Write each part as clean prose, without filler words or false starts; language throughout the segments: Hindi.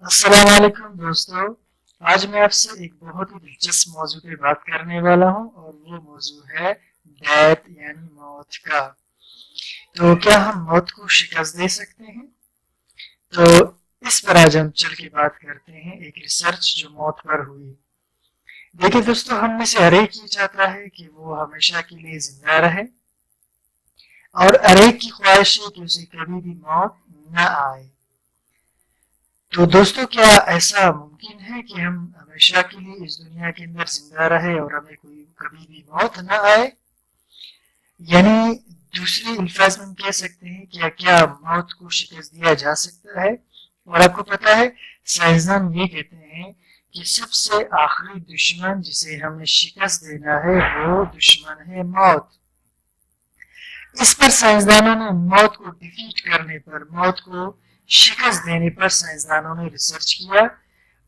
अस्सलाम वालेकुम दोस्तों। आज मैं आपसे एक बहुत ही दिलचस्प मौजू पे बात करने वाला हूँ और वो मौजू है डेथ यानी मौत का। तो क्या हम मौत को शिकस्त दे सकते हैं? तो इस पर आज हम चल के बात करते हैं एक रिसर्च जो मौत पर हुई। देखिए दोस्तों, हम में से हर एक ये चाहता है कि वो हमेशा के लिए जिंदा रहे और हर एक की ख्वाहिश है कि उसे कभी भी मौत न आए। तो दोस्तों, क्या ऐसा मुमकिन है कि हम हमेशा के लिए इस दुनिया के अंदर जिंदा रहे और हमें कोई कभी भी मौत न आए? यानी दूसरे अल्फाज में हम कह सकते हैं कि क्या मौत को शिकस्त दिया जा सकता है? और आपको पता है, साइंसदान ये कहते हैं कि सबसे आखिरी दुश्मन जिसे हमें शिकस्त देना है वो दुश्मन है मौत। इस पर साइंसदानों ने मौत को डिफीट करने पर, मौत को शिकस्त देने पर साइंसदानों ने रिसर्च किया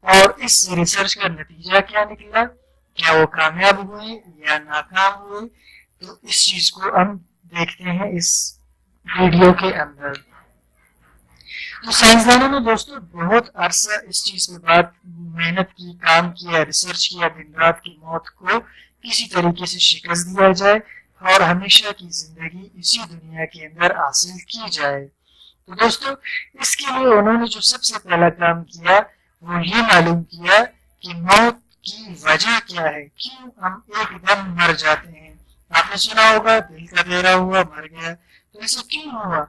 और इस रिसर्च का नतीजा क्या निकला, क्या वो कामयाब हुए या नाकाम हुए, तो इस चीज को हम देखते हैं इस वीडियो के अंदर। तो साइंसदानों ने दोस्तों बहुत अरसा इस चीज पे बात मेहनत की, काम किया, रिसर्च किया दिन रात की मौत को किसी तरीके से शिकस्त दिया जाए और हमेशा की जिंदगी इसी दुनिया के अंदर हासिल की जाए। तो दोस्तों, इसके लिए उन्होंने जो सबसे पहला काम किया वो ये मालूम किया कि मौत की वजह क्या है, क्यों हम एकदम मर जाते हैं। आपने सुना होगा दिल का दौरा हुआ मर गया, तो ऐसा क्यों हुआ?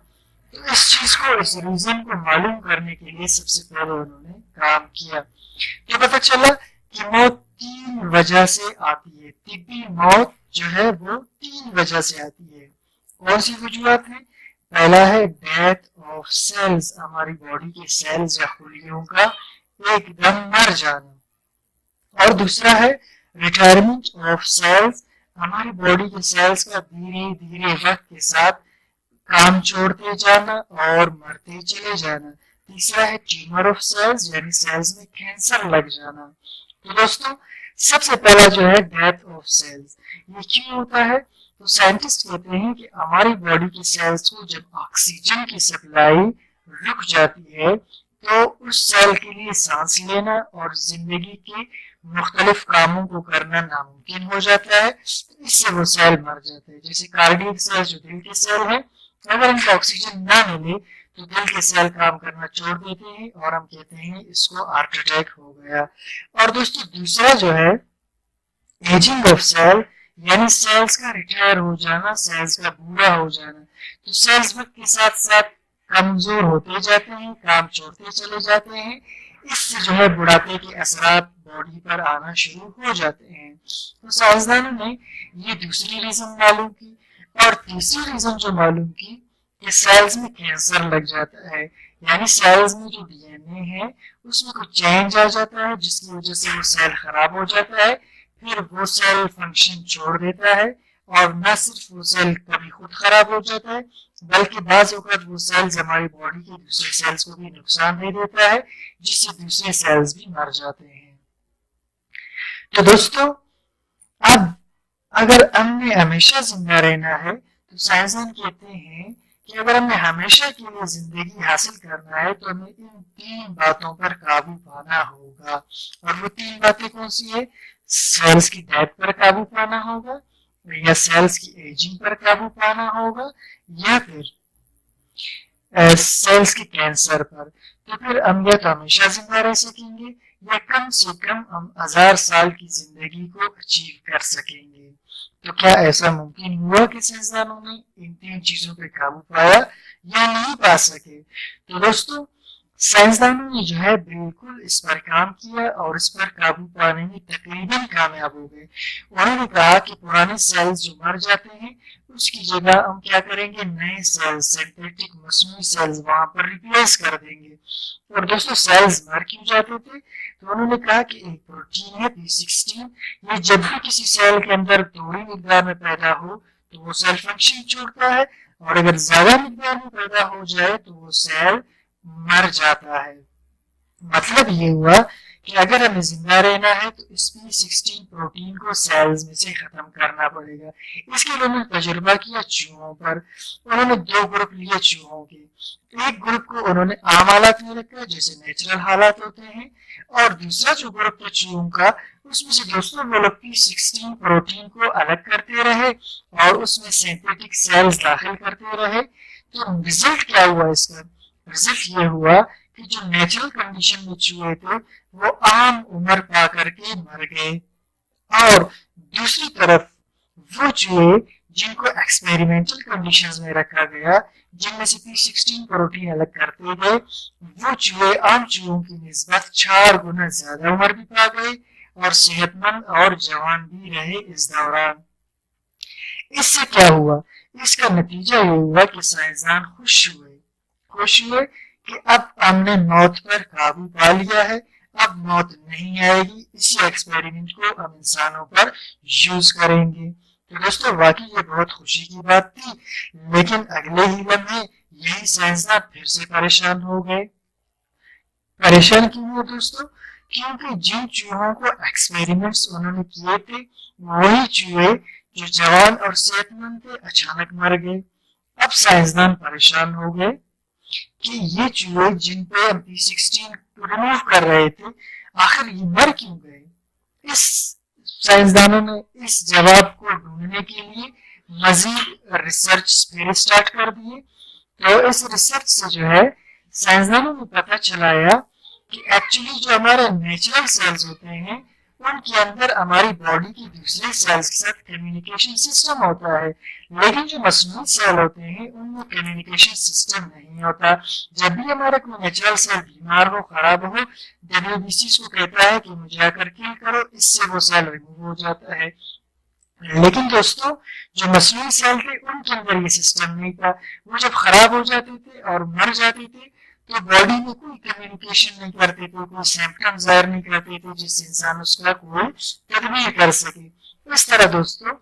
तो इस चीज को, इस रीजन को मालूम करने के लिए सबसे पहले उन्होंने काम किया। तो पता चला कि मौत 3 वजह से आती है। तिब्बी मौत जो है वो 3 वजह से आती है। कौन सी वजूहत है? पहला है डेथ ऑफ सेल्स, हमारी बॉडी के सेल्स या खुलियों का एकदम मर जाना। और दूसरा है रिटायरमेंट ऑफ सेल्स, हमारी बॉडी के सेल्स का धीरे धीरे वक्त के साथ काम छोड़ते जाना और मरते चले जाना। तीसरा है ट्यूमर ऑफ सेल्स, यानी सेल्स में कैंसर लग जाना। तो दोस्तों, सबसे पहला जो है डेथ ऑफ सेल्स, ये क्यों होता है? तो साइंटिस्ट कहते हैं कि हमारी बॉडी की सेल्स को जब ऑक्सीजन की सप्लाई रुक जाती है तो उस सेल के लिए सांस लेना और जिंदगी के मुख्तलिफ कामों को करना नामुमकिन हो जाता है। इससे वो सेल मर जाते हैं। जैसे कार्डियक सेल जो दिल के सेल है, अगर इनको ऑक्सीजन ना मिले तो दिल के सेल काम करना छोड़ देते हैं और हम कहते हैं इसको हार्ट अटैक हो गया। और दोस्तों, दूसरा जो है एजिंग ऑफ सेल, यानी सेल्स का रिटायर हो जाना, सेल्स का बूढ़ा हो जाना। तो सेल्स वक्त के साथ साथ कमजोर होते जाते हैं, काम छोड़ते चले जाते हैं। इससे जो है बुढ़ापे के असरात बॉडी पर आना शुरू हो जाते हैं। तो साइंसदानों ने ये दूसरी रीजन मालूम की। और तीसरी रीजन जो मालूम की कि सेल्स में कैंसर लग जाता है, यानी सेल्स में जो डीएनए है उसमें कुछ चेंज आ जाता है जिसकी वजह से वो सेल खराब हो जाता है। फिर वो सेल फंक्शन छोड़ देता है और न सिर्फ वो सेल कभी खुद खराब हो जाता है बल्कि बाज़ औक़ात वो सेल्स हमारी बॉडी के दूसरे सेल्स को भी नुकसान दे देता है, जिससे दूसरे सेल्स भी मर जाते हैं। तो दोस्तों, अब अगर हमने हमेशा जिंदा रहना है तो साइंसदान कहते हैं कि अगर हमें हमेशा के लिए जिंदगी हासिल करना है तो हमें इन 3 बातों पर काबू पाना होगा। और वो 3 बातें कौन सी है? सेल्स की डेथ पर काबू पाना होगा, या सेल्स की एजिंग पर काबू पाना होगा, या फिर सेल्स के कैंसर पर। तो फिर हम या तो हमेशा जिंदा रह सकेंगे या कम से कम हम 1000 साल की जिंदगी को अचीव कर सकेंगे। तो क्या ऐसा मुमकिन हुआ कि साइंसदानों ने इन 3 चीजों पे काबू पाया या नहीं पा सके? तो दोस्तों, साइंसदानों ने जो है बिल्कुल इस पर काम किया और इस पर काबू पाने में तकरीबन कामयाब हो गए। उन्होंने कहा कि पुराने सेल्स जो मर जाते हैं उसकी जगह हम क्या करेंगे, नए सेल्स, सिंथेटिक मसनूई सेल्स वहां पर रिप्लेस कर देंगे। और दोस्तों, सेल्स मर क्यों जाते थे? तो उन्होंने कहा कि एक प्रोटीन है P16, ये जब भी किसी सेल के अंदर थोड़ी मिकदार में पैदा हो तो वो सेल फंक्शन छोड़ता है, और अगर ज्यादा मिकदार में पैदा हो जाए तो वो सेल मर जाता है। मतलब ये हुआ कि अगर हमें जिंदा रहना है तो इस P16 प्रोटीन को सेल्स में से खत्म करना पड़ेगा। इसके लिए उन्होंने तजुर्बा किया चूहों पर। उन्होंने दो ग्रुप लिए चूहों के। एक ग्रुप को उन्होंने आम हालात में रखा जैसे नेचुरल हालात होते हैं, और दूसरा जो ग्रुप था चूहों का, उसमें से दोस्तों वो लोग P16 प्रोटीन को अलग करते रहे और उसमें सिंथेटिक सेल्स दाखिल करते रहे। तो रिजल्ट क्या हुआ इसका? रिजल्ट ये हुआ कि जो नेचुरल कंडीशन में चूहे थे वो आम उम्र पा करके मर गए, और दूसरी तरफ वो चूहे जिनको एक्सपेरिमेंटल कंडीशंस में रखा गया, जिनमें से P16 प्रोटीन अलग करते गए, वो चूहे आम चूहों की निस्बत 4 गुना ज्यादा उम्र भी पा गए और सेहतमंद और जवान भी रहे इस दौरान। इससे क्या हुआ? इसका नतीजा ये हुआ कि साइंसदान खुश हुए कि अब हमने मौत पर काबू पा लिया है, अब मौत नहीं आएगी, इसी एक्सपेरिमेंट को हम इंसानों पर यूज करेंगे। तो दोस्तों वाकई ये बहुत खुशी की बात थी, लेकिन अगले ही लम्हे यही साइंसदान फिर से परेशान हो गए। परेशान क्यों हुए दोस्तों? क्योंकि जिन चूहों को एक्सपेरिमेंट्स उन्होंने किए थे वही चूहे जो जवान और सेहतमंद थे अचानक मर गए। अब साइंसदान परेशान हो गए कि ये चूहे जिन पे हम P16 रिमूव कर रहे थे आखिर ये मर क्यों गए। इस साइंसदानों ने इस जवाब को ढूंढने के लिए मजीद रिसर्च फिर स्टार्ट कर दिए। तो इस रिसर्च से जो है साइंसदानों ने पता चलाया कि एक्चुअली जो हमारे नेचुरल सेल्स होते हैं उनके अंदर हमारी बॉडी की दूसरे सेल्स के साथ कम्युनिकेशन सिस्टम होता है, लेकिन जो मस्नूई सेल होते हैं उनमें कम्युनिकेशन सिस्टम नहीं होता। जब भी हमारा कोई नेचुरल सेल बीमार हो, खराब हो, WBC उसको कहता है कि मुझे आकर किल करो, इससे वो सेल रिमूव हो जाता है। लेकिन दोस्तों जो मस्नूई सेल थे उनके अंदर ये सिस्टम नहीं था। वो जब खराब हो जाते थे और मर जाते थे तो बॉडी में कोई कम्युनिकेशन नहीं करते थे, कोई सिम्टम जाहिर नहीं करते थे जिससे इंसान उसका कोई तदबीर कर सके। इस तरह दोस्तों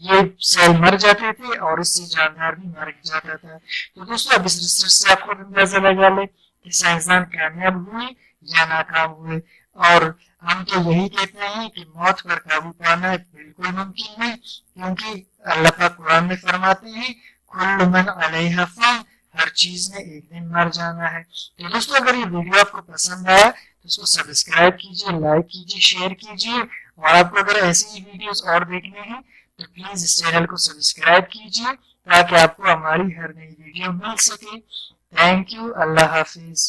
ये सेल मर जाते थे और इससे जानवर भी मर जाता था। तो दोस्तों अब इस रिसर्च से आपको अंदाजा लगा ले कि साइंसदान कामयाब हुए या नाकाम हुए। और हम तो यही कहते हैं कि मौत पर काबू पाना बिल्कुल मुमकिन है, क्योंकि अल्लाह पाक कुरान में फरमाते हैं कुल्लु मन अलैहा फ़ान, हर चीज ने एक दिन मर जाना है। तो दोस्तों अगर ये वीडियो आपको पसंद आया तो इसको सब्सक्राइब कीजिए, लाइक कीजिए, शेयर कीजिए, और आपको अगर ऐसी ही वीडियोस और देखने हैं तो प्लीज इस चैनल को सब्सक्राइब कीजिए ताकि आपको हमारी हर नई वीडियो मिल सके। Thank you. Allah Hafiz.